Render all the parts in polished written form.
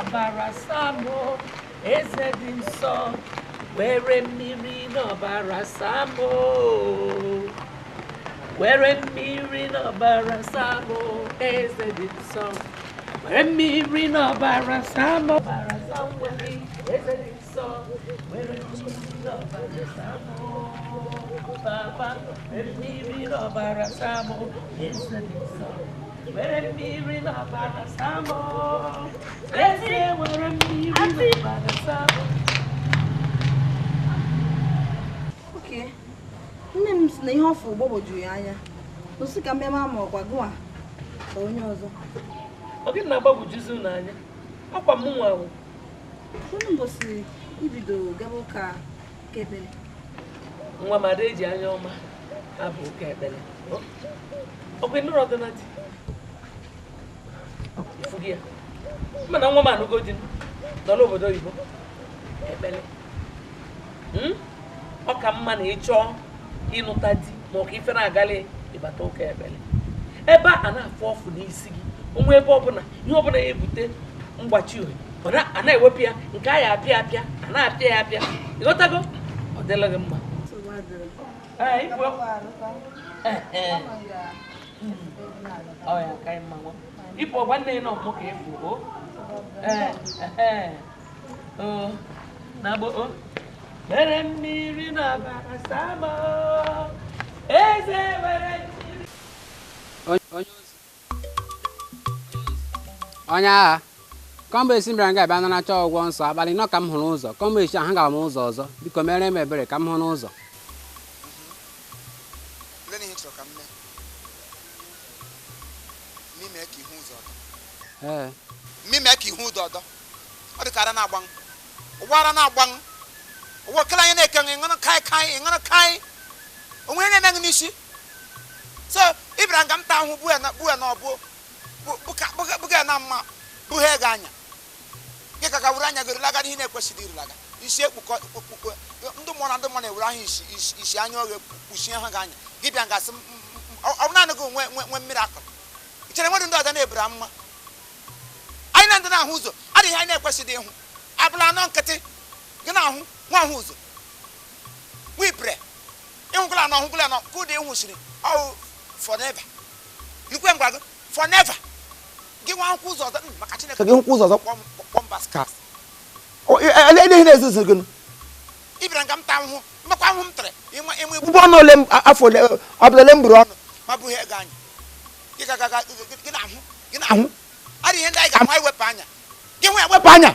n'ọbara Samo, eze dị nsọ, were mmiri n'ọbara Samo, were mmiri n'ọbara Samo, eze dị nsọ, were mmiri n'ọbara Samo, ọbara Samo, eze dị nsọ, were mmiri n'ọbara Samo, Papa, were mmiri n'ọbara Samo, eze dị nsọ. Where mmiri n'ọbara Samo, eze were mmiri n'ọbara Samo. Okay, nne m si na ihe ọfụ gbagwoju ya anya. Osi ka mmemme ama ọkwa gụwa ka onye ọzọ. Ọ gị na-agbagwojuzi unu anya? Akwa m nwa ahụ. Unu mbọsị ibido gaba ụka ekpere. Nwa mmadụ eji anya ọma abụ ụka ekpere. Ọ bụ ịnụrụ ọdịnadị? Ifugia. Mana nwa m anụgo di nọ n'obodo oyibo ekpele. Ọ ka mma na ịchọọ ịnụta di ma ọ ka ife na-agali ịbata ụka ekpele. Ebe a na-afụ ọfụ n'isi gị, onwe ebe ọbụla ihe ọbụla ya ebute mgbachi ohi, a na-ewepụ ya nke a ya apịa apịa, a na-apịa ya apịa. Ịghọtago? Ọ dịla gị mma. Ọ ya ka anyị mma nwa. Ipo nwanne na ọmụ ka efu o na-agbo o mere mmiri n'ọbara Samo, eze were mmiri. Onye agha kọmba esi mbịara nga abịa na-achọ ọgwọ nsọ abalị nọ ka m hụrụ ụzọ kọmba esi ahụ gara m ụzọ ọzọ biko mere m ebere ka m hụ n'ụzọ. Mime ka ihu ụdọ ọdọ ọ dị ka ara na-agbanụ ụgbọ ara na-agbanụ ụgbọ kele anyị na-eke ịṅụrụ kai onwe ihe na-eme n'isi so ịbịara nga m ta ahụ bue na ọbụ buga na mma bughe ego anya gị ka ka were anya gị rụlaga ihe na-ekwesịrị irulaga isi ekpukọ ndị mmụọ na ndị mmụọ na-ewere ahụ isi anya oghe kpuchie ha gị anya gị bịa ngasị ọ bụ naanị gị nwe mmiri akụrụ i chere nwere ndị ọzọ na-ebura mma anyị na ndị na-ahụ ụzọ adịghị anyị na-ekwesịrị ịhụ abụla anọ nkịtị gị na-ahụ nwa ahụ ụzọ wipre ịhụgụla anọ ọhụgụla anọ ka ụdị ịhụsiri ọwụ forever ikwe ngwa gị forever gị nwa nkwụ ụzọ ọzọ maka Chineke gị nkwụ ụzọ ọzọ kpọmbaskas ihe na-ezuzu gị ịbịara nga m ta ahụhụ mmekwa ahụ m tere ịmụ igbugbo ọnụ ole afọ ọbụla ole m buru ọnụ ma bụghị ego anyị gị na-ahụ adịghị ihe ndị anyị ga-ahụ anyị wepụ anya gị nwe wepụ anya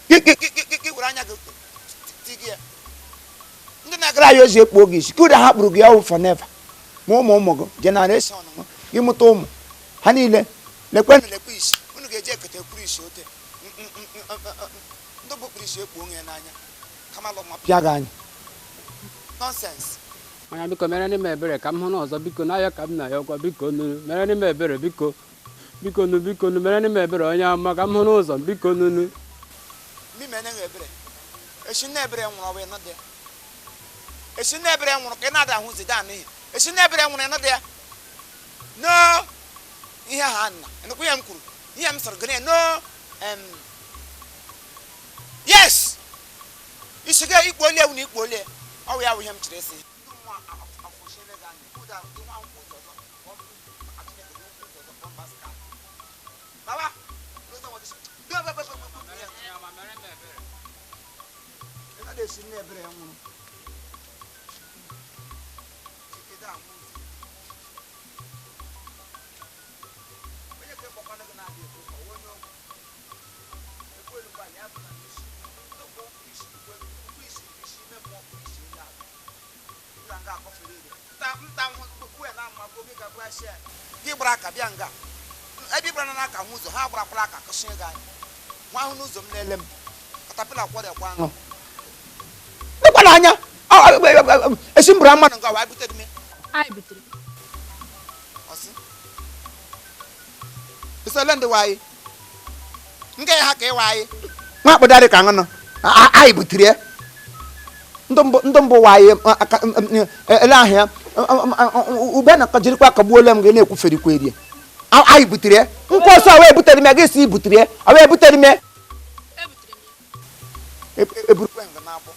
gị were anya gị ya ndị na-agara anyị ozi ekpu oge isi ka ụda ha kpụrụ gị ọwụ forever ma ụmụ gị generation gị mụta ụmụ ha niile lekwe isi unu ga-eji ekete kpụrụ isi ote ndị bụ kpụrụ isi ekpu onwe ya n'anya kama lụ ma pịa gị anya nonsense. Onye biko mere ndị m ebere ka m hụ n'ọzọ biko n'ahịa ka m na-ayọkwa biko nunu mere ndị m ebere biko nu mere ndị m ebere onye ama ka m hụ n'ụzọ biko nunu mimene ebere esi na ebere nwụrụ ọbụ ịnọ dị esi na ebere nwụrụ ka ị na-ada ahụ zide anịghị esi na ebere nwụrụ ịnọ dị ya no ihe ha nna enekwu ihe m kwuru ihe m sọrọ gịnị no yes isi ga ikpo olie ewu na ikpo olie ọwụ ya wụ ihe m chiri isi esi na ebere nwụrụ onye ka ịkpọkwana gị na-adị ekwu ka onye ọgwụ ekwelu gba ya bụ na isi ndụkwu isi ime mmụọ kpụ isi ile ala ịbịa nga akọfere ire nta kpukpu ya na mma bụ oge ga-abụ asị ya gị gbara aka bịa nga ebe ị gbara n'aka hụ ụzọ ha gbarakwara aka kụsie gị anya nwa ahụ n'ụzọ m na-ele m katapila kwọrịakwa ahụ dịkwana anya esi mbụrụ mmanụ nga wa butere m Anyị butere. ọsị isele ndị waanyị nke ya ha ka ịwa anyị nwa akpụdarị ka aṅụ nọ anyị butere ya ndị mbụ waanyị ele ahụ ya ube na jirikwa akagbuola m ga na-ekwuferikwa eri anyị butere ya akwụkwọ nsọ wee butere ime gị si butere ọ wee butere ime eburukwa nga na-abụ